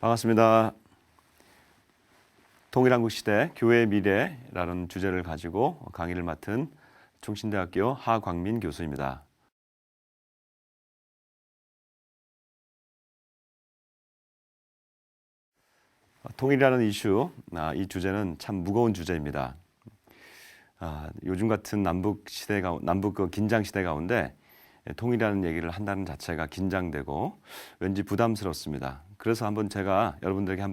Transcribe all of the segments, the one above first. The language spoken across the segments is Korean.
반갑습니다. 통일한국시대 교회의 미래라는 주제를 가지고 강의를 맡은 충신대학교 하광민 교수입니다. 통일이라는 이슈, 이 주제는 참 무거운 주제입니다. 요즘 같은 남북 긴장 시대 가운데 통일이라는 얘기를 한다는 자체가 긴장되고 왠지 부담스럽습니다. 그래서 제가 여러분들에게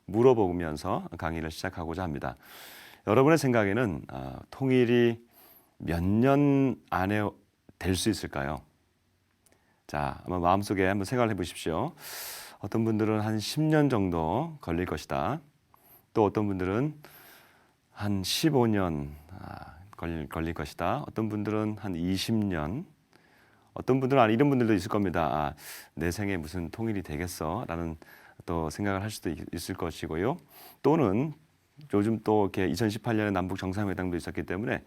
물어보면서 강의를 시작하고자 합니다. 여러분의 생각에는 통일이 몇 년 안에 될 수 있을까요? 자, 마음속에 생각을 해보십시오. 어떤 분들은 한 10년 정도 걸릴 것이다. 또 어떤 분들은 한 15년 걸릴 것이다. 어떤 분들은 한 20년, 어떤 분들은 이런 분들도 있을 겁니다. 내 생에 무슨 통일이 되겠어? 라는 또 생각을 할 수도 있을 것이고요. 또는 요즘 또 이렇게 2018년에 남북 정상회담도 있었기 때문에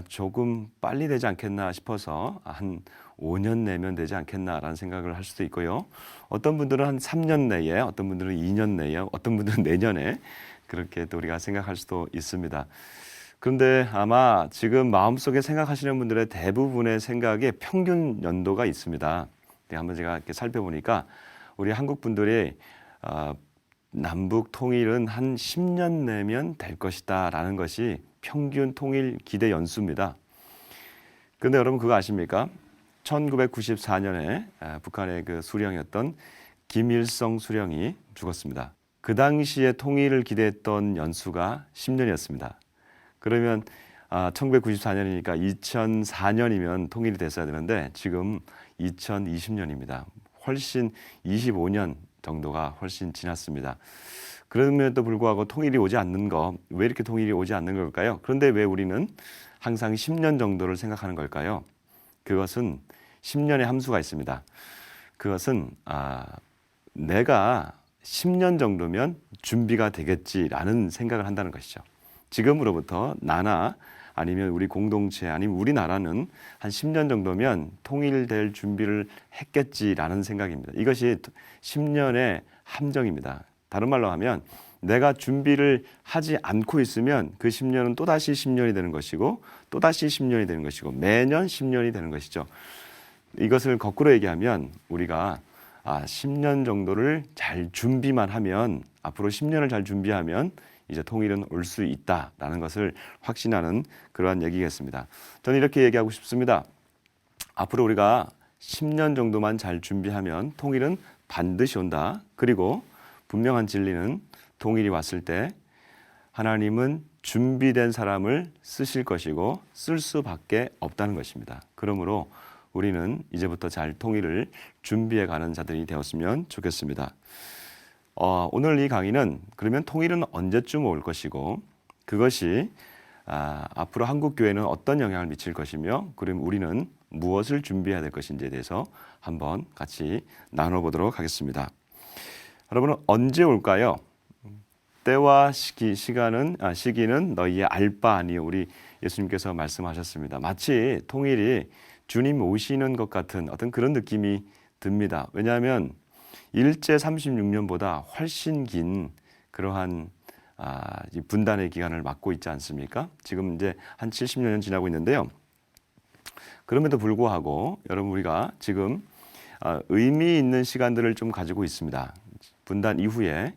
조금 빨리 되지 않겠나 싶어서 한 5년 내면 되지 않겠나라는 생각을 할 수도 있고요. 어떤 분들은 한 3년 내에, 어떤 분들은 2년 내에, 어떤 분들은 내년에 그렇게 또 우리가 생각할 수도 있습니다. 그런데 아마 지금 마음속에 생각하시는 분들의 대부분의 생각에 평균 연도가 있습니다. 한번 제가 이렇게 살펴보니까 우리 한국 분들이 남북 통일은 한 10년 내면 될 것이다 라는 것이 평균 통일 기대 연수입니다. 그런데 여러분 그거 아십니까? 1994년에 북한의 그 수령이었던 김일성 수령이 죽었습니다. 그 당시에 통일을 기대했던 연수가 10년이었습니다. 그러면 1994년이니까 2004년이면 통일이 됐어야 되는데 지금 2020년입니다. 훨씬 25년 정도가 훨씬 지났습니다. 그럼에도 불구하고 통일이 오지 않는 거, 왜 이렇게 통일이 오지 않는 걸까요? 그런데 왜 우리는 항상 10년 정도를 생각하는 걸까요? 그것은 10년의 함수가 있습니다. 그것은 내가 10년 정도면 준비가 되겠지라는 생각을 한다는 것이죠. 지금으로부터 나나 아니면 우리 공동체 아니면 우리나라는 한 10년 정도면 통일될 준비를 했겠지라는 생각입니다. 이것이 10년의 함정입니다. 다른 말로 하면 내가 준비를 하지 않고 있으면 그 10년은 또다시 10년이 되는 것이고 또다시 10년이 되는 것이고 매년 10년이 되는 것이죠. 이것을 거꾸로 얘기하면 우리가 10년 정도를 잘 준비만 하면 앞으로 10년을 잘 준비하면 이제 통일은 올 수 있다라는 것을 확신하는 그러한 얘기겠습니다. 저는 이렇게 얘기하고 싶습니다. 앞으로 우리가 10년 정도만 잘 준비하면 통일은 반드시 온다. 그리고 분명한 진리는 통일이 왔을 때 하나님은 준비된 사람을 쓰실 것이고 쓸 수밖에 없다는 것입니다. 그러므로 우리는 이제부터 잘 통일을 준비해 가는 자들이 되었으면 좋겠습니다. 오늘 이 강의는 그러면 통일은 언제쯤 올 것이고 그것이 앞으로 한국 교회는 어떤 영향을 미칠 것이며 그럼 우리는 무엇을 준비해야 될 것인지에 대해서 한번 같이 나눠보도록 하겠습니다. 여러분은 언제 올까요? 때와 시기는 너희의 알 바 아니요. 우리 예수님께서 말씀하셨습니다. 마치 통일이 주님 오시는 것 같은 어떤 그런 느낌이 듭니다. 왜냐하면 일제 36년보다 훨씬 긴 그러한 분단의 기간을 맞고 있지 않습니까? 지금 이제 한 70년 지나고 있는데요. 그럼에도 불구하고 여러분 우리가 지금 의미 있는 시간들을 좀 가지고 있습니다. 분단 이후에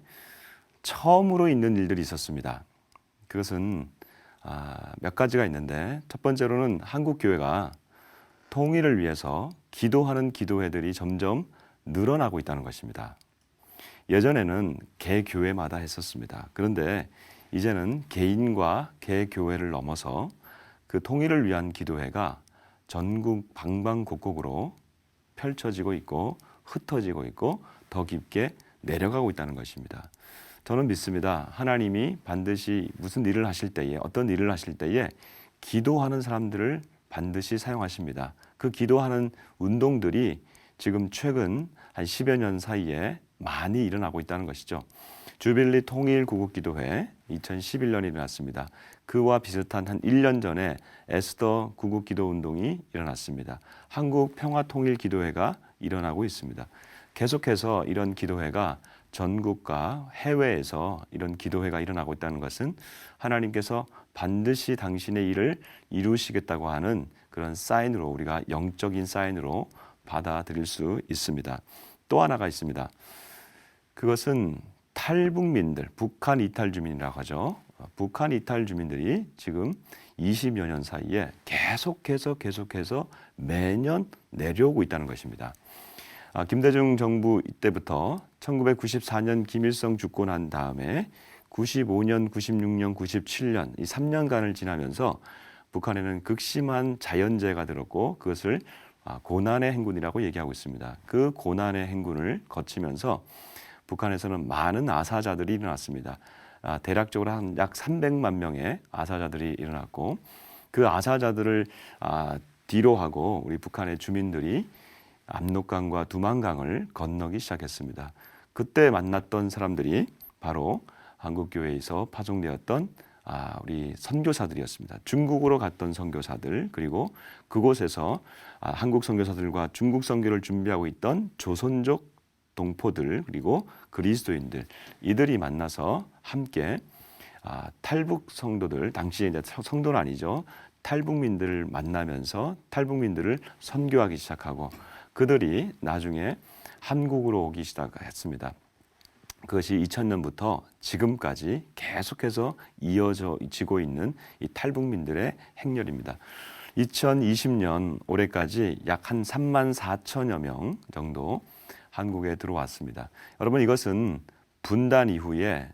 처음으로 있는 일들이 있었습니다. 그것은 몇 가지가 있는데 첫 번째로는 한국 교회가 통일을 위해서 기도하는 기도회들이 점점 늘어나고 있다는 것입니다. 예전에는 개교회마다 했었습니다. 그런데 이제는 개인과 개교회를 넘어서 그 통일을 위한 기도회가 전국 방방곡곡으로 펼쳐지고 있고 흩어지고 있고 더 깊게 내려가고 있다는 것입니다. 저는 믿습니다. 하나님이 반드시 무슨 일을 하실 때에 어떤 일을 하실 때에 기도하는 사람들을 반드시 사용하십니다. 그 기도하는 운동들이 지금 최근 한 10여 년 사이에 많이 일어나고 있다는 것이죠. 주빌리 통일구국기도회 2011년에 일어났습니다. 그와 비슷한 한 1년 전에 에스더 구국기도운동이 일어났습니다. 한국평화통일기도회가 일어나고 있습니다. 계속해서 이런 기도회가 전국과 해외에서 이런 기도회가 일어나고 있다는 것은 하나님께서 반드시 당신의 일을 이루시겠다고 하는 그런 사인으로, 우리가 영적인 사인으로 받아들일 수 있습니다. 또 하나가 있습니다. 그것은 탈북민들, 북한 이탈 주민이라고 하죠. 북한 이탈 주민들이 지금 20여 년 사이에 계속해서 매년 내려오고 있다는 것입니다. 김대중 정부 이때부터 1994년 김일성 죽고 난 다음에 95년, 96년, 97년 이 3년간을 지나면서 북한에는 극심한 자연재해가 들었고 그것을 고난의 행군이라고 얘기하고 있습니다. 그 고난의 행군을 거치면서 북한에서는 많은 아사자들이 일어났습니다. 대략적으로 한 약 300만 명의 아사자들이 일어났고 그 아사자들을 뒤로 하고 우리 북한의 주민들이 압록강과 두만강을 건너기 시작했습니다. 그때 만났던 사람들이 바로 한국교회에서 파송되었던 우리 선교사들이었습니다. 중국으로 갔던 선교사들, 그리고 그곳에서 한국 선교사들과 중국 선교를 준비하고 있던 조선족 동포들, 그리고 그리스도인들, 이들이 만나서 함께 탈북 성도들, 당시에 이제 성도는 아니죠, 탈북민들을 만나면서 탈북민들을 선교하기 시작하고 그들이 나중에 한국으로 오기 시작했습니다. 그것이 2000년부터 지금까지 계속해서 이어지고 있는 이 탈북민들의 행렬입니다. 2020년 올해까지 약 한 3만 4천여 명 정도 한국에 들어왔습니다. 여러분, 이것은 분단 이후에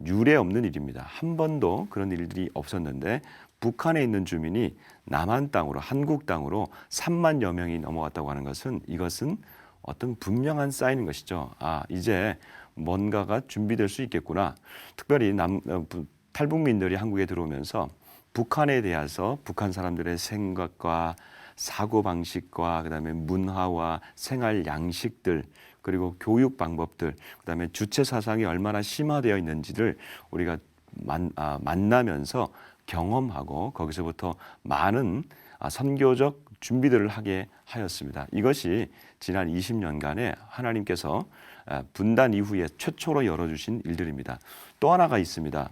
유례 없는 일입니다. 한 번도 그런 일들이 없었는데 북한에 있는 주민이 남한 땅으로, 한국 땅으로 3만여 명이 넘어왔다고 하는 것은, 이것은 어떤 분명한 사인인 것이죠. 이제 뭔가가 준비될 수 있겠구나. 특별히 탈북민들이 한국에 들어오면서 북한에 대해서 북한 사람들의 생각과 사고방식과 그다음에 문화와 생활 양식들, 그리고 교육 방법들, 그다음에 주체 사상이 얼마나 심화되어 있는지를 우리가 만나면서 경험하고 거기서부터 많은 선교적 준비들을 하게 하였습니다. 이것이 지난 20년간에 하나님께서 분단 이후에 최초로 열어주신 일들입니다. 또 하나가 있습니다.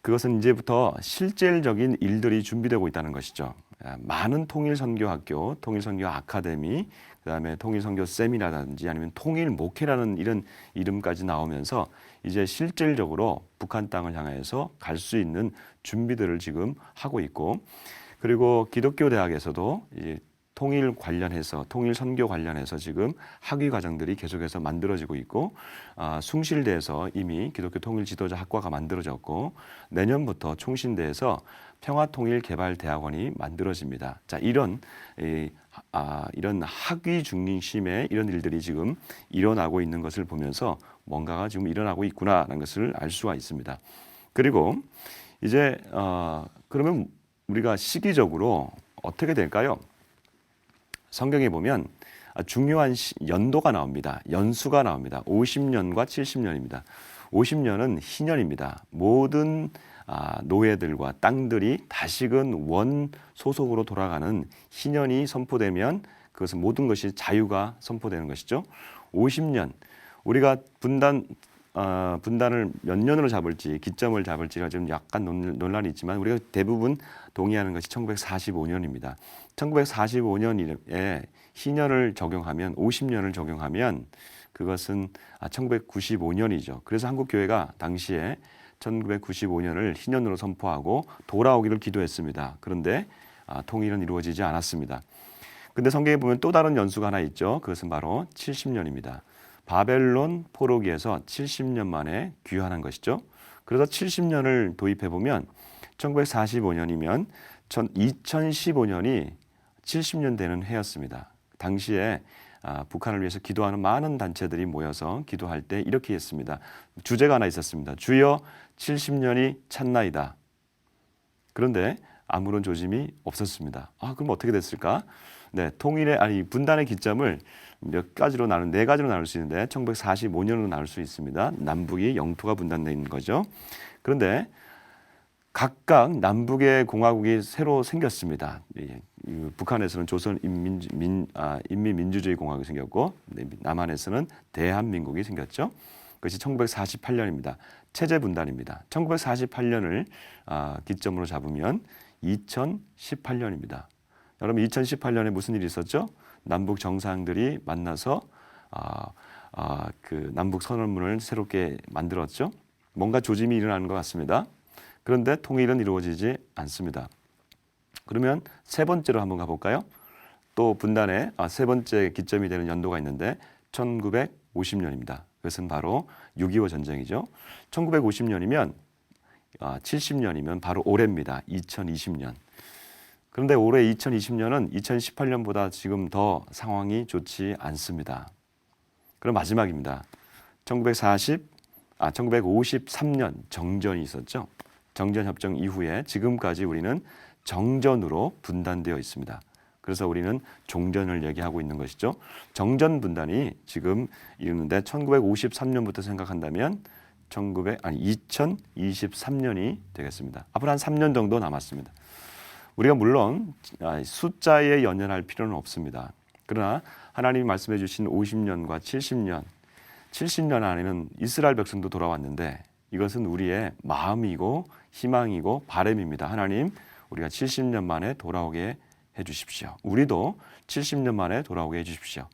그것은 이제부터 실질적인 일들이 준비되고 있다는 것이죠. 많은 통일선교학교, 통일선교 아카데미, 그다음에 통일선교 세미나라든지 아니면 통일목회라는 이런 이름까지 나오면서 이제 실질적으로 북한 땅을 향해서 갈 수 있는 준비들을 지금 하고 있고, 그리고 기독교 대학에서도 이제 통일 관련해서, 통일 선교 관련해서 지금 학위 과정들이 계속해서 만들어지고 있고, 숭실대에서 이미 기독교 통일 지도자 학과가 만들어졌고, 내년부터 총신대에서 평화통일개발대학원이 만들어집니다. 자, 이런 학위 중심의 이런 일들이 지금 일어나고 있는 것을 보면서 뭔가가 지금 일어나고 있구나라는 것을 알 수가 있습니다. 그리고 이제 그러면 우리가 시기적으로 어떻게 될까요? 성경에 보면 중요한 연도가 나옵니다. 연수가 나옵니다. 50년과 70년입니다. 50년은 희년입니다. 모든 노예들과 땅들이 다시금 원 소속으로 돌아가는 희년이 선포되면 그것은 모든 것이 자유가 선포되는 것이죠. 50년, 우리가 분단을 몇 년으로 잡을지, 기점을 잡을지가 좀 약간 논란이 있지만 우리가 대부분 동의하는 것이 1945년입니다. 1945년에 희년을 적용하면, 50년을 적용하면 그것은 1995년이죠. 그래서 한국교회가 당시에 1995년을 희년으로 선포하고 돌아오기를 기도했습니다. 그런데 통일은 이루어지지 않았습니다. 근데 성경에 보면 또 다른 연수가 하나 있죠. 그것은 바로 70년입니다. 바벨론 포로기에서 70년 만에 귀환한 것이죠. 그래서 70년을 도입해 보면 1945년이면 2015년이 70년 되는 해였습니다. 당시에 북한을 위해서 기도하는 많은 단체들이 모여서 기도할 때 이렇게 했습니다. 주제가 하나 있었습니다. 주여 70년이 찼나이다. 그런데 아무런 조짐이 없었습니다. 그럼 어떻게 됐을까? 네, 분단의 기점을 몇 가지로 네 가지로 나눌 수 있는데 1945년으로 나눌 수 있습니다. 남북이 영토가 분단된 거죠. 그런데 각각 남북의 공화국이 새로 생겼습니다. 북한에서는 조선 인민민주주의 공화국이 생겼고, 남한에서는 대한민국이 생겼죠. 그것이 1948년입니다. 체제 분단입니다. 1948년을 기점으로 잡으면 2018년입니다. 여러분 2018년에 무슨 일이 있었죠? 남북 정상들이 만나서 그 남북 선언문을 새롭게 만들었죠. 뭔가 조짐이 일어나는 것 같습니다. 그런데 통일은 이루어지지 않습니다. 그러면 세 번째로 한번 가볼까요? 또 분단의 세 번째 기점이 되는 연도가 있는데 1950년입니다. 그것은 바로 6.25 전쟁이죠. 1950년이면 70년이면 바로 올해입니다. 2020년. 그런데 올해 2020년은 2018년보다 지금 더 상황이 좋지 않습니다. 그럼 마지막입니다. 1953년 정전이 있었죠. 정전협정 이후에 지금까지 우리는 정전으로 분단되어 있습니다. 그래서 우리는 종전을 얘기하고 있는 것이죠. 정전 분단이 지금 이르는데 1953년부터 생각한다면 2023년이 되겠습니다. 앞으로 한 3년 정도 남았습니다. 우리가 물론 숫자에 연연할 필요는 없습니다. 그러나 하나님이 말씀해 주신 50년과 70년 안에는 이스라엘 백성도 돌아왔는데 이것은 우리의 마음이고 희망이고 바람입니다. 하나님, 우리가 70년 만에 돌아오게 해주십시오. 우리도 70년 만에 돌아오게 해주십시오.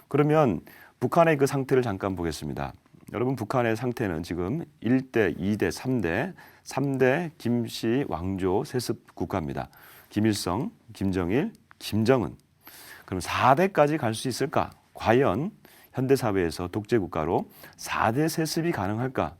그러면 북한의 그 상태를 잠깐 보겠습니다. 여러분, 북한의 상태는 지금 1대, 2대, 3대 김씨 왕조 세습 국가입니다. 김일성, 김정일, 김정은. 그럼 4대까지 갈 수 있을까? 과연 현대사회에서 독재국가로 4대 세습이 가능할까?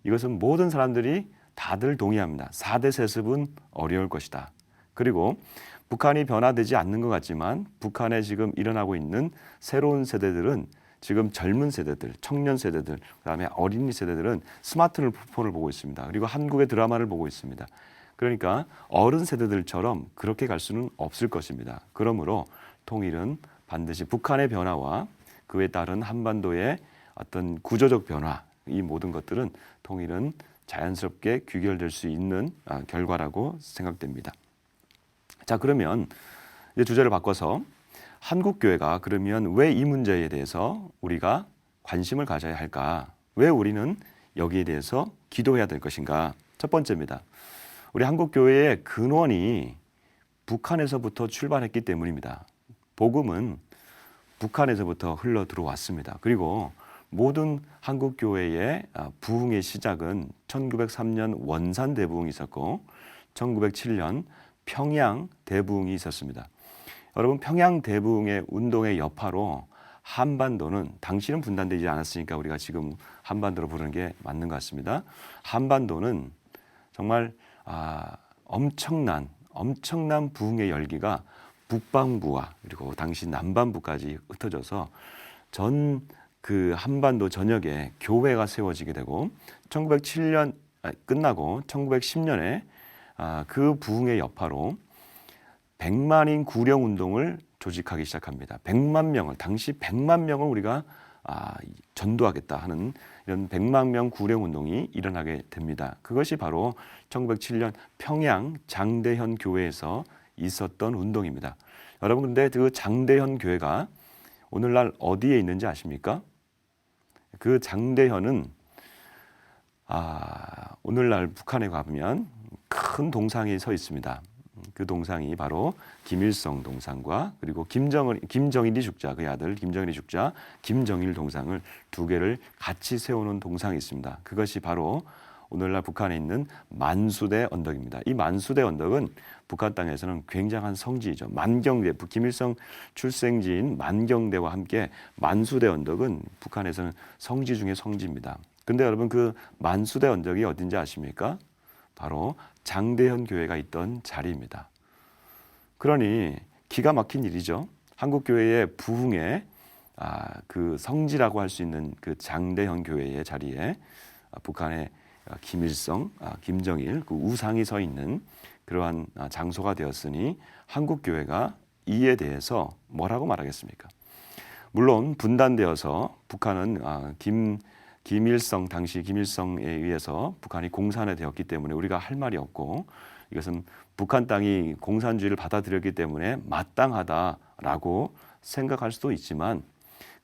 이것은 모든 사람들이 다들 동의합니다. 4대 세습은 어려울 것이다. 그리고 북한이 변화되지 않는 것 같지만 북한에 지금 일어나고 있는 새로운 세대들은 지금 젊은 세대들, 청년 세대들, 그다음에 어린이 세대들은 스마트폰을 보고 있습니다. 그리고 한국의 드라마를 보고 있습니다. 그러니까 어른 세대들처럼 그렇게 갈 수는 없을 것입니다. 그러므로 통일은 반드시 북한의 변화와 그에 따른 한반도의 어떤 구조적 변화, 이 모든 것들은 통일은 자연스럽게 귀결될 수 있는 결과라고 생각됩니다. 자, 그러면 이제 주제를 바꿔서 한국교회가 그러면 왜 이 문제에 대해서 우리가 관심을 가져야 할까? 왜 우리는 여기에 대해서 기도해야 될 것인가? 첫 번째입니다. 우리 한국교회의 근원이 북한에서부터 출발했기 때문입니다. 복음은 북한에서부터 흘러 들어왔습니다. 그리고 모든 한국교회의 부흥의 시작은 1903년 원산 대부흥이 있었고 1907년 평양 대부흥이 있었습니다. 여러분, 평양 대부흥의 운동의 여파로 한반도는 당시는 분단되지 않았으니까 우리가 지금 한반도로 부르는 게 맞는 것 같습니다. 한반도는 정말 엄청난 부흥의 열기가 북반구와 그리고 당시 남반구까지 흩어져서 전 그 한반도 전역에 교회가 세워지게 되고 1907년 끝나고 1910년에 그 부흥의 여파로 100만인 구령 운동을 조직하기 시작합니다. 100만 명을 당시 100만 명을 우리가 전도하겠다 하는 이런 100만 명 구령 운동이 일어나게 됩니다. 그것이 바로 1907년 평양 장대현 교회에서 있었던 운동입니다. 여러분, 근데 그 장대현 교회가 오늘날 어디에 있는지 아십니까? 그 장대현은 오늘날 북한에 가보면 큰 동상이 서 있습니다. 그 동상이 바로 김일성 동상과 그리고 김정일이 죽자, 그의 아들 김정일이 죽자 김정일 동상을 두 개를 같이 세우는 동상이 있습니다. 그것이 바로 오늘날 북한에 있는 만수대 언덕입니다. 이 만수대 언덕은 북한 땅에서는 굉장한 성지이죠. 만경대, 김일성 출생지인 만경대와 함께 만수대 언덕은 북한에서는 성지 중에 성지입니다. 근데 여러분, 그 만수대 언덕이 어딘지 아십니까? 바로 장대현 교회가 있던 자리입니다. 그러니 기가 막힌 일이죠. 한국교회의 부흥의 그 성지라고 할 수 있는 그 장대현 교회의 자리에 북한의 김일성, 김정일 그 우상이 서 있는 그러한 장소가 되었으니 한국교회가 이에 대해서 뭐라고 말하겠습니까? 물론 분단되어서 북한은 김일성 당시 김일성에 의해서 북한이 공산화되었기 때문에 우리가 할 말이 없고 이것은 북한 땅이 공산주의를 받아들였기 때문에 마땅하다라고 생각할 수도 있지만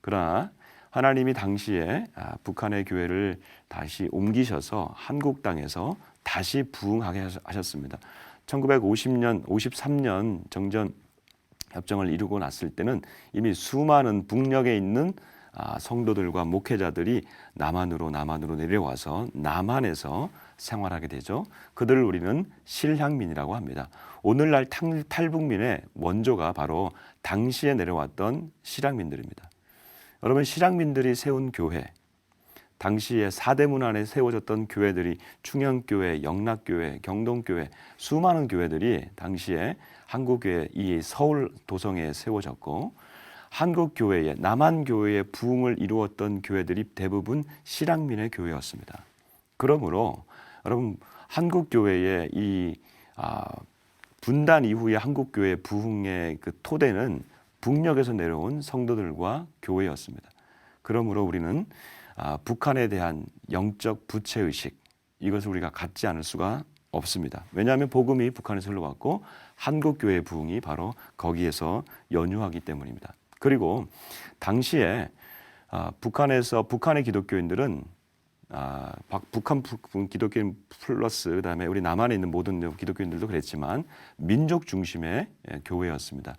그러나 하나님이 당시에 북한의 교회를 다시 옮기셔서 한국 땅에서 다시 부흥하게 하셨습니다. 1950년, 53년 정전 협정을 이루고 났을 때는 이미 수많은 북녘에 있는 성도들과 목회자들이 남한으로 내려와서 남한에서 생활하게 되죠. 그들을 우리는 실향민이라고 합니다. 오늘날 탈북민의 원조가 바로 당시에 내려왔던 실향민들입니다. 여러분, 실향민들이 세운 교회, 당시에 사대문 안에 세워졌던 교회들이 충영교회, 영락교회, 경동교회, 수많은 교회들이 당시에 한국교회 이 서울 도성에 세워졌고, 한국교회의 남한교회의 부흥을 이루었던 교회들이 대부분 실향민의 교회였습니다. 그러므로 여러분, 한국교회의 이 분단 이후의 한국교회 부흥의 그 토대는 북녘에서 내려온 성도들과 교회였습니다. 그러므로 우리는 북한에 대한 영적 부채의식, 이것을 우리가 갖지 않을 수가 없습니다. 왜냐하면 복음이 북한에서 흘러왔고 한국교회의 부흥이 바로 거기에서 연유하기 때문입니다. 그리고 당시에 북한의 기독교인들은 북한 기독교인 플러스 그다음에 우리 남한에 있는 모든 기독교인들도 그랬지만 민족 중심의 교회였습니다.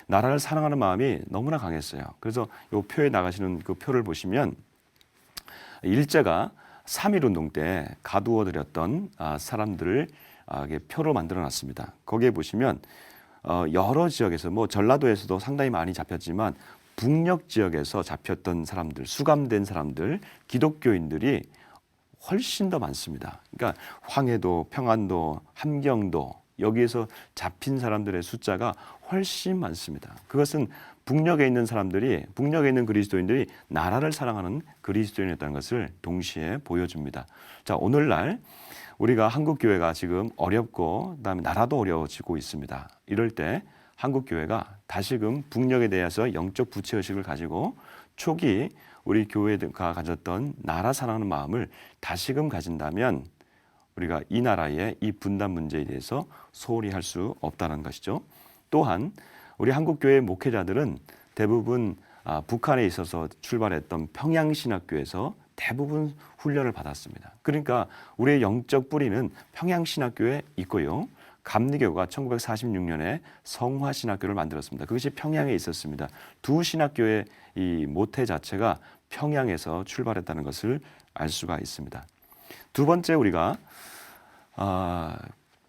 나라를 사랑하는 마음이 너무나 강했어요. 그래서 이 표에 나가시는 그 표를 보시면 일제가 3.1운동 때 가두어 들였던 사람들을 표로 만들어 놨습니다. 거기에 보시면 여러 지역에서 전라도에서도 상당히 많이 잡혔지만 북녘 지역에서 잡혔던 사람들, 수감된 사람들, 기독교인들이 훨씬 더 많습니다. 그러니까 황해도, 평안도, 함경도 여기에서 잡힌 사람들의 숫자가 훨씬 많습니다. 그것은 북녘에 있는 사람들이, 북녘에 있는 그리스도인들이 나라를 사랑하는 그리스도인이었다는 것을 동시에 보여줍니다. 자, 오늘날 우리가 한국교회가 지금 어렵고 그다음에 나라도 어려워지고 있습니다. 이럴 때 한국교회가 다시금 북녘에 대해서 영적 부채의식을 가지고 초기 우리 교회가 가졌던 나라 사랑하는 마음을 다시금 가진다면 우리가 이 나라의 이 분단 문제에 대해서 소홀히 할 수 없다는 것이죠. 또한 우리 한국교회 목회자들은 대부분 북한에 있어서 출발했던 평양신학교에서 대부분 훈련을 받았습니다. 그러니까 우리의 영적 뿌리는 평양신학교에 있고요. 감리교가 1946년에 성화신학교를 만들었습니다. 그것이 평양에 있었습니다. 두 신학교의 이 모태 자체가 평양에서 출발했다는 것을 알 수가 있습니다. 두 번째, 우리가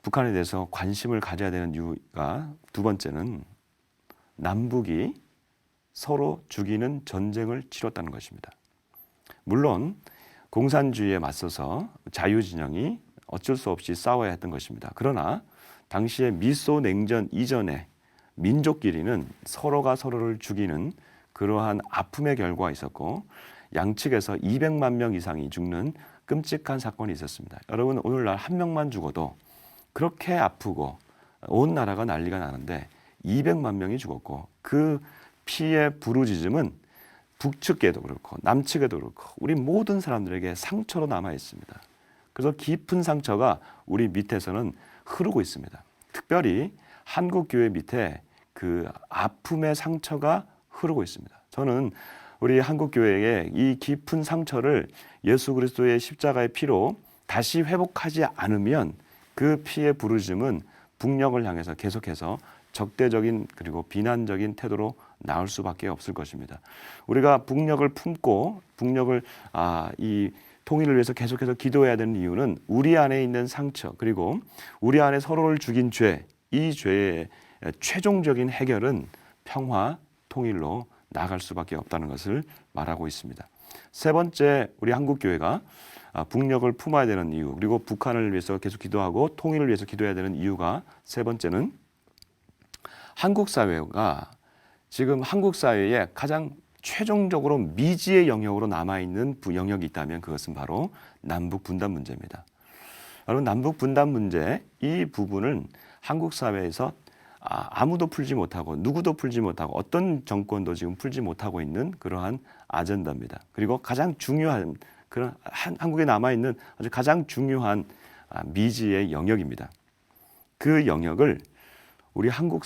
북한에 대해서 관심을 가져야 되는 이유가 두 번째는 남북이 서로 죽이는 전쟁을 치렀다는 것입니다. 물론 공산주의에 맞서서 자유진영이 어쩔 수 없이 싸워야 했던 것입니다. 그러나 당시에 미소 냉전 이전에 민족끼리는 서로가 서로를 죽이는 그러한 아픔의 결과가 있었고 양측에서 200만 명 이상이 죽는 끔찍한 사건이 있었습니다. 여러분, 오늘날 한 명만 죽어도 그렇게 아프고 온 나라가 난리가 나는데 200만 명이 죽었고 그 피의 부르짖음은 북측에도 그렇고 남측에도 그렇고 우리 모든 사람들에게 상처로 남아 있습니다. 그래서 깊은 상처가 우리 밑에서는 흐르고 있습니다. 특별히 한국교회 밑에 그 아픔의 상처가 흐르고 있습니다. 저는 우리 한국교회의 이 깊은 상처를 예수 그리스도의 십자가의 피로 다시 회복하지 않으면 그 피의 부르짖음은 북녘을 향해서 계속해서 적대적인 그리고 비난적인 태도로 나올 수밖에 없을 것입니다. 우리가 북녘을 품고 북녘을 이 통일을 위해서 계속해서 기도해야 되는 이유는 우리 안에 있는 상처 그리고 우리 안에 서로를 죽인 죄, 이 죄의 최종적인 해결은 평화, 통일로 나아갈 수밖에 없다는 것을 말하고 있습니다. 세 번째, 우리 한국교회가 북녘을 품어야 되는 이유 그리고 북한을 위해서 계속 기도하고 통일을 위해서 기도해야 되는 이유가 세 번째는 한국 사회가 지금 한국 사회에 가장 최종적으로 미지의 영역으로 남아있는 영역이 있다면 그것은 바로 남북 분단 문제입니다. 여러분, 남북 분단 문제 이 부분은 한국 사회에서 아무도 풀지 못하고 누구도 풀지 못하고 어떤 정권도 지금 풀지 못하고 있는 그러한 아젠다입니다. 그리고 가장 중요한 그런 한국에 남아있는 아주 가장 중요한 미지의 영역입니다. 그 영역을 우리 한국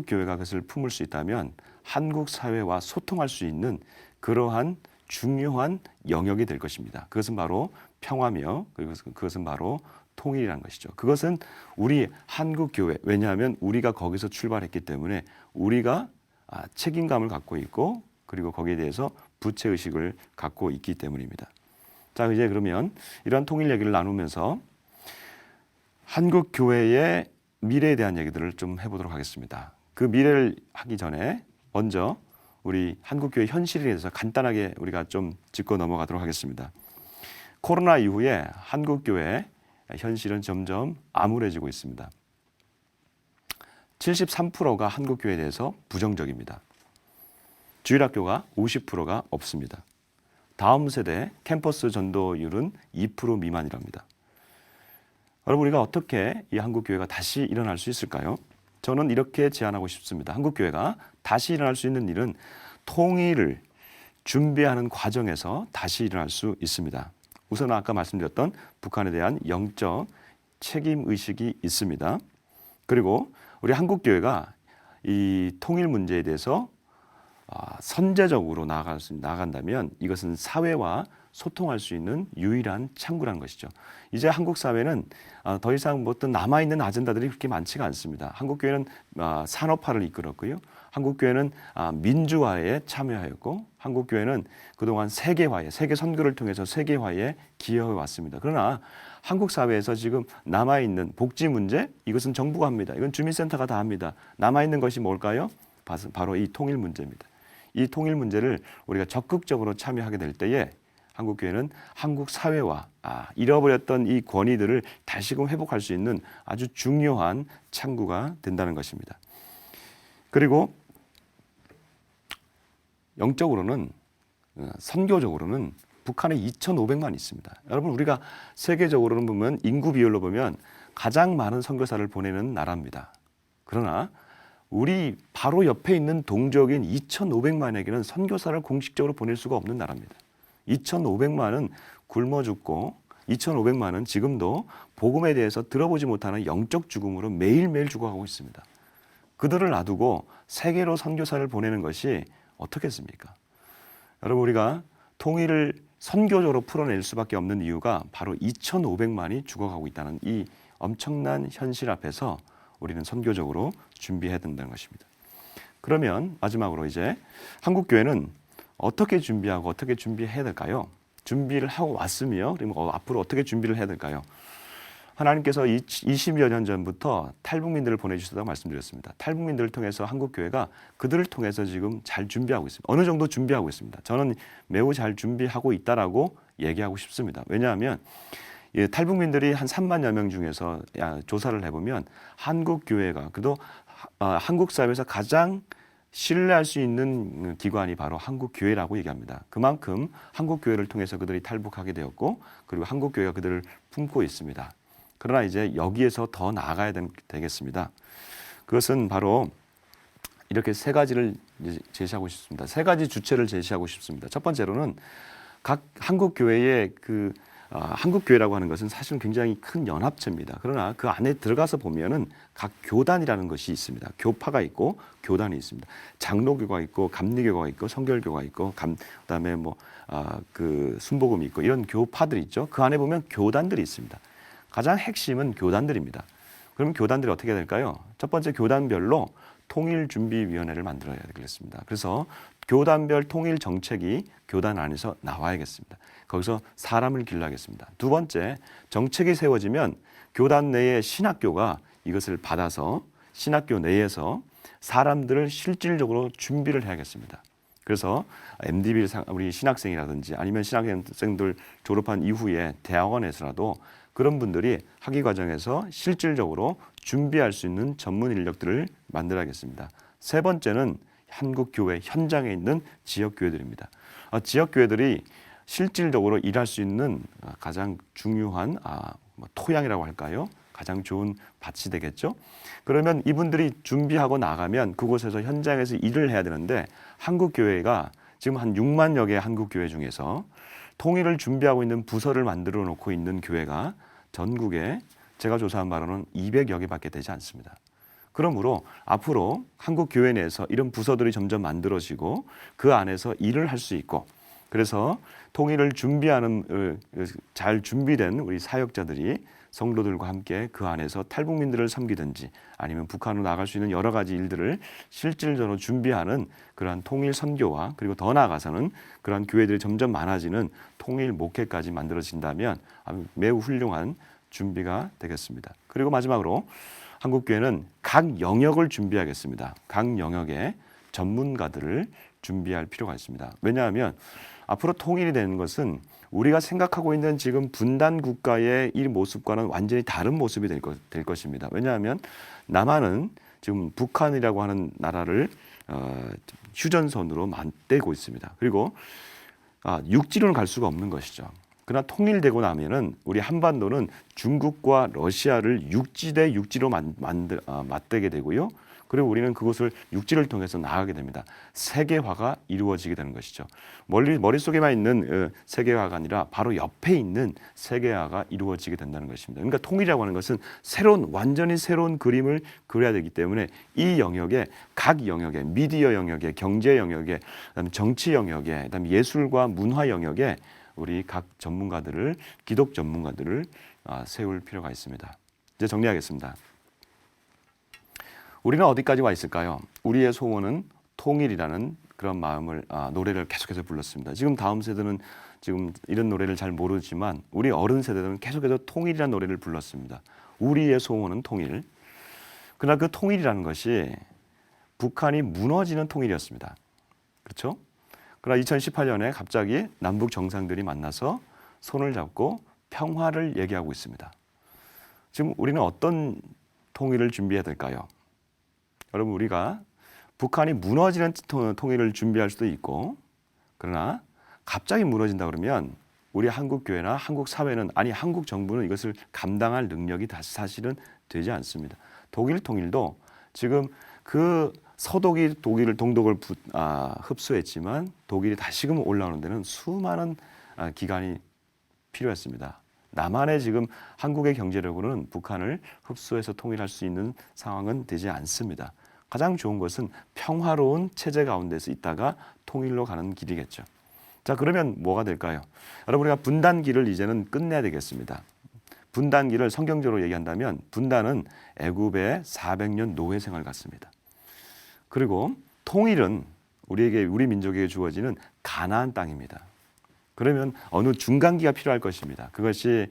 교회가 그것을 품을 수 있다면 한국 사회와 소통할 수 있는 그러한 중요한 영역이 될 것입니다. 그것은 바로 평화며 그것은 바로 통일이라는 것이죠. 그것은 우리 한국 교회, 왜냐하면 우리가 거기서 출발했기 때문에 우리가 책임감을 갖고 있고 그리고 거기에 대해서 부채의식을 갖고 있기 때문입니다. 자, 이제 그러면 이러한 통일 얘기를 나누면서 한국 교회의 미래에 대한 얘기들을 좀 해보도록 하겠습니다. 그 미래를 하기 전에 먼저 우리 한국 교회 현실에 대해서 간단하게 우리가 좀 짚고 넘어가도록 하겠습니다. 코로나 이후에 한국 교회 현실은 점점 암울해지고 있습니다. 73%가 한국 교회에 대해서 부정적입니다. 주일학교가 50%가 없습니다. 다음 세대 캠퍼스 전도율은 2% 미만이랍니다. 여러분, 우리가 어떻게 이 한국 교회가 다시 일어날 수 있을까요? 저는 이렇게 제안하고 싶습니다. 한국 교회가 다시 일어날 수 있는 일은 통일을 준비하는 과정에서 다시 일어날 수 있습니다. 우선 아까 말씀드렸던 북한에 대한 영적 책임 의식이 있습니다. 그리고 우리 한국 교회가 이 통일 문제에 대해서 선제적으로 나아간다면 이것은 사회와 소통할 수 있는 유일한 창구라는 것이죠. 이제 한국 사회는 더 이상 어떤 남아있는 아젠다들이 그렇게 많지가 않습니다. 한국 교회는 산업화를 이끌었고요. 한국 교회는 민주화에 참여하였고 한국 교회는 그동안 세계화에 세계 선교를 통해서 세계화에 기여해 왔습니다. 그러나 한국 사회에서 지금 남아있는 복지 문제, 이것은 정부가 합니다. 이건 주민센터가 다 합니다. 남아있는 것이 뭘까요? 바로 이 통일 문제입니다. 이 통일 문제를 우리가 적극적으로 참여하게 될 때에 한국 교회는 한국 사회와 잃어버렸던 이 권위들을 다시금 회복할 수 있는 아주 중요한 창구가 된다는 것입니다. 그리고 영적으로는 선교적으로는 북한에 2,500만 있습니다. 여러분, 우리가 세계적으로는 보면 인구 비율로 보면 가장 많은 선교사를 보내는 나라입니다. 그러나 우리 바로 옆에 있는 동족인 2,500만에게는 선교사를 공식적으로 보낼 수가 없는 나라입니다. 2,500만은 굶어 죽고 2,500만은 지금도 복음에 대해서 들어보지 못하는 영적 죽음으로 매일매일 죽어가고 있습니다. 그들을 놔두고 세계로 선교사를 보내는 것이 어떻겠습니까? 여러분, 우리가 통일을 선교적으로 풀어낼 수밖에 없는 이유가 바로 2,500만이 죽어가고 있다는 이 엄청난 현실 앞에서 우리는 선교적으로 준비해야 된다는 것입니다. 그러면 마지막으로 이제 한국 교회는 어떻게 준비하고 어떻게 준비해야 될까요? 준비를 하고 왔으며 그러면 앞으로 어떻게 준비를 해야 될까요? 하나님께서 20여 년 전부터 탈북민들을 보내주셨다고 말씀드렸습니다. 탈북민들을 통해서 한국 교회가 그들을 통해서 지금 잘 준비하고 있습니다. 어느 정도 준비하고 있습니다. 저는 매우 잘 준비하고 있다라고 얘기하고 싶습니다. 왜냐하면 탈북민들이 한 3만여 명 중에서 조사를 해보면 한국 교회가 그래도 한국 사회에서 가장 신뢰할 수 있는 기관이 바로 한국 교회라고 얘기합니다. 그만큼 한국 교회를 통해서 그들이 탈북하게 되었고 그리고 한국 교회가 그들을 품고 있습니다. 그러나 이제 여기에서 더 나아가야 되겠습니다. 그것은 바로 이렇게 세 가지를 제시하고 싶습니다. 세 가지 주체를 제시하고 싶습니다. 첫 번째로는 각 한국 교회의 한국 교회라고 하는 것은 사실은 굉장히 큰 연합체입니다. 그러나 그 안에 들어가서 보면은 각 교단이라는 것이 있습니다. 교파가 있고 교단이 있습니다. 장로교가 있고 감리교가 있고 성결교가 있고 그다음에 순복음이 있고 이런 교파들이 있죠. 그 안에 보면 교단들이 있습니다. 가장 핵심은 교단들입니다. 그럼 교단들이 어떻게 될까요? 첫 번째, 교단별로 통일준비위원회를 만들어야 되겠습니다. 그래서 교단별 통일 정책이 교단 안에서 나와야겠습니다. 거기서 사람을 길러야겠습니다. 두 번째, 정책이 세워지면 교단 내의 신학교가 이것을 받아서 신학교 내에서 사람들을 실질적으로 준비를 해야겠습니다. 그래서 MDB 우리 신학생이라든지 아니면 신학생들 졸업한 이후에 대학원에서라도 그런 분들이 학위 과정에서 실질적으로 준비할 수 있는 전문 인력들을 만들어야겠습니다. 세 번째는 한국 교회 현장에 있는 지역 교회들입니다. 지역 교회들이 실질적으로 일할 수 있는 가장 중요한 토양이라고 할까요? 가장 좋은 밭이 되겠죠. 그러면 이분들이 준비하고 나가면 그곳에서 현장에서 일을 해야 되는데 한국 교회가 지금 한 6만여 개의 한국 교회 중에서 통일을 준비하고 있는 부서를 만들어 놓고 있는 교회가 전국에 제가 조사한 바로는 200여 개밖에 되지 않습니다. 그러므로 앞으로 한국 교회 내에서 이런 부서들이 점점 만들어지고 그 안에서 일을 할 수 있고 그래서 통일을 준비하는 잘 준비된 우리 사역자들이 성도들과 함께 그 안에서 탈북민들을 섬기든지 아니면 북한으로 나갈 수 있는 여러 가지 일들을 실질적으로 준비하는 그러한 통일 선교와 그리고 더 나아가서는 그러한 교회들이 점점 많아지는 통일 목회까지 만들어진다면 매우 훌륭한 준비가 되겠습니다. 그리고 마지막으로 한국교회는 각 영역을 준비하겠습니다. 각 영역의 전문가들을 준비할 필요가 있습니다. 왜냐하면 앞으로 통일이 되는 것은 우리가 생각하고 있는 지금 분단 국가의 이 모습과는 완전히 다른 모습이 될 것입니다. 왜냐하면 남한은 지금 북한이라고 하는 나라를 휴전선으로 맞대고 있습니다. 그리고 육지로는 갈 수가 없는 것이죠. 그러나 통일되고 나면은 우리 한반도는 중국과 러시아를 육지 대 육지로 맞대게 되고요. 그리고 우리는 그곳을 육지를 통해서 나가게 됩니다. 세계화가 이루어지게 되는 것이죠. 머릿속에만 있는 세계화가 아니라 바로 옆에 있는 세계화가 이루어지게 된다는 것입니다. 그러니까 통일이라고 하는 것은 완전히 새로운 그림을 그려야 되기 때문에 이 영역에 각 영역에 미디어 영역에 경제 영역에 그다음에 정치 영역에 그다음에 예술과 문화 영역에 우리 각 전문가들을 기독 전문가들을 세울 필요가 있습니다. 이제 정리하겠습니다. 우리는 어디까지 와 있을까요? 우리의 소원은 통일이라는 그런 마음을 노래를 계속해서 불렀습니다. 지금 다음 세대는 지금 이런 노래를 잘 모르지만 우리 어른 세대는 계속해서 통일이라는 노래를 불렀습니다. 우리의 소원은 통일. 그러나 그 통일이라는 것이 북한이 무너지는 통일이었습니다. 그렇죠? 그러나 2018년에 갑자기 남북 정상들이 만나서 손을 잡고 평화를 얘기하고 있습니다. 지금 우리는 어떤 통일을 준비해야 될까요? 여러분, 우리가 북한이 무너지는 통일을 준비할 수도 있고, 그러나 갑자기 무너진다 그러면 우리 한국 교회나 한국 사회는 한국 정부는 이것을 감당할 능력이 사실은 되지 않습니다. 독일 통일도 지금 그 서독이 동독을 흡수했지만 독일이 다시금 올라오는 데는 수많은 기간이 필요했습니다. 남한의 지금 한국의 경제력으로는 북한을 흡수해서 통일할 수 있는 상황은 되지 않습니다. 가장 좋은 것은 평화로운 체제 가운데서 있다가 통일로 가는 길이겠죠. 자, 그러면 뭐가 될까요? 여러분, 우리가 분단기를 이제는 끝내야 되겠습니다. 분단기를 성경적으로 얘기한다면 분단은 애굽의 400년 노예 생활 같습니다. 그리고 통일은 우리 민족에게 주어지는 가나안 땅입니다. 그러면 어느 중간기가 필요할 것입니다. 그것이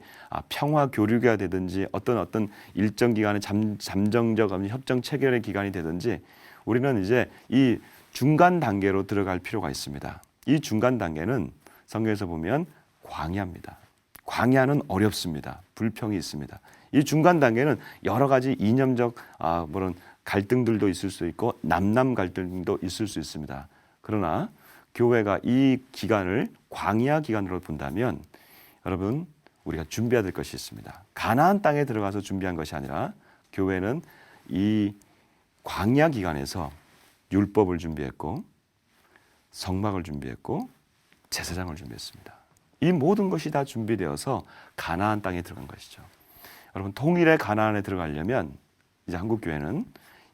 평화 교류가 되든지 어떤 일정 기간의 잠정적 협정 체결의 기간이 되든지 우리는 이제 이 중간 단계로 들어갈 필요가 있습니다. 이 중간 단계는 성경에서 보면 광야입니다. 광야는 어렵습니다. 불평이 있습니다. 이 중간 단계는 여러 가지 이념적 그런 갈등들도 있을 수 있고 남남 갈등도 있을 수 있습니다. 그러나 교회가 이 기간을 광야 기간으로 본다면 여러분, 우리가 준비해야 될 것이 있습니다. 가나안 땅에 들어가서 준비한 것이 아니라 교회는 이 광야 기간에서 율법을 준비했고 성막을 준비했고 제사장을 준비했습니다. 이 모든 것이 다 준비되어서 가나안 땅에 들어간 것이죠. 여러분, 통일의 가나안에 들어가려면 이제 한국교회는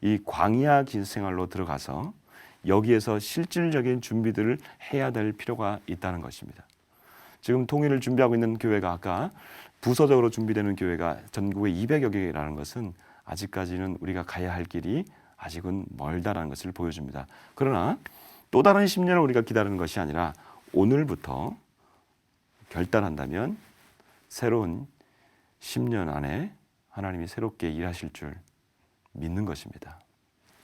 이 광야 생활로 들어가서 여기에서 실질적인 준비들을 해야 될 필요가 있다는 것입니다. 지금 통일을 준비하고 있는 교회가 아까 부서적으로 준비되는 교회가 전국에 200여 개라는 것은 아직까지는 우리가 가야 할 길이 아직은 멀다라는 것을 보여줍니다. 그러나 또 다른 10년을 우리가 기다리는 것이 아니라 오늘부터 결단한다면 새로운 10년 안에 하나님이 새롭게 일하실 줄 믿는 것입니다.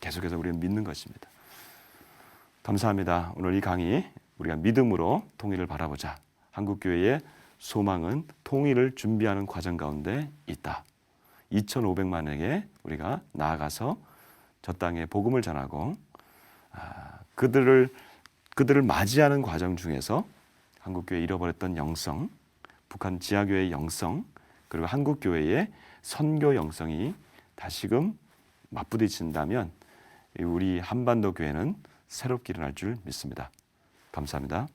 계속해서 우리는 믿는 것입니다. 감사합니다. 오늘 이 강의 우리가 믿음으로 통일을 바라보자. 한국교회의 소망은 통일을 준비하는 과정 가운데 있다. 2,500만에게 우리가 나아가서 저 땅에 복음을 전하고 그들을 맞이하는 과정 중에서 한국교회 잃어버렸던 영성, 북한 지하교회의 영성, 그리고 한국교회의 선교 영성이 다시금 맞부딪힌다면 우리 한반도 교회는 새롭게 일어날 줄 믿습니다. 감사합니다.